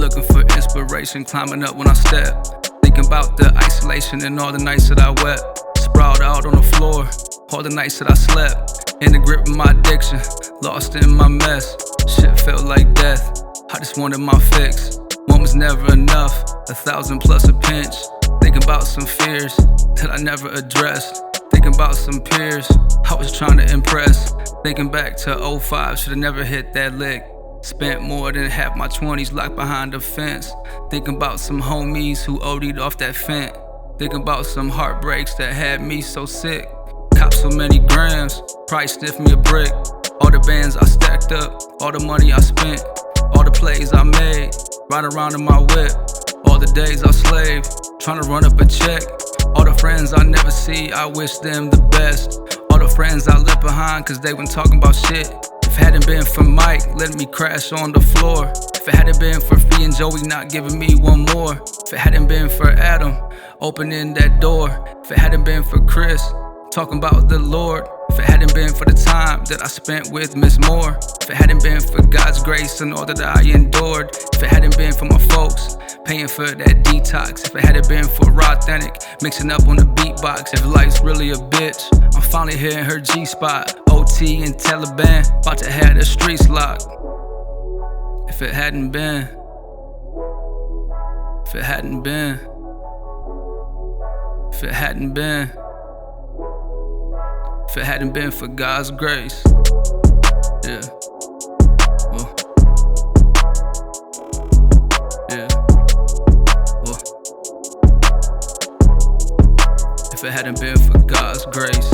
looking for inspiration, climbing up when I step. Thinking about the isolation and all the nights that I wept. Sprawled out on the floor, all the nights that I slept. In the grip of my addiction, lost in my mess. Shit felt like death, I just wanted my fix. One was never enough, 1,000 plus a pinch. Thinking about some fears that I never addressed. Thinking about some peers I was trying to impress. Thinking back to 05, should've never hit that lick. Spent more than half my 20s locked behind a fence. Thinking about some homies who OD'd off that fent. Thinking about some heartbreaks that had me so sick. Cop so many grams, probably sniff me a brick. All the bands I stacked up, all the money I spent, all the plays I made, ride around in my whip. All the days I slaved, trying to run up a check. All the friends I never see, I wish them the best. All the friends I left behind cause they been talking about shit. If it hadn't been for Mike letting me crash on the floor, if it hadn't been for Fee and Joey not giving me one more, if it hadn't been for Adam opening that door, if it hadn't been for Chris talking about the Lord, if it hadn't been for the time that I spent with Miss Moore, if it hadn't been for God's grace and all that I endured, if it hadn't been for my folks paying for that detox, if it hadn't been for Rawthenic mixing up on the beatbox, if life's really a bitch, I'm finally hitting her G-spot. OT and Taliban, about to have the streets locked. If it hadn't been, if it hadn't been, if it hadn't been, if it hadn't been for God's grace, yeah. Well, yeah. Well, if it hadn't been for God's grace.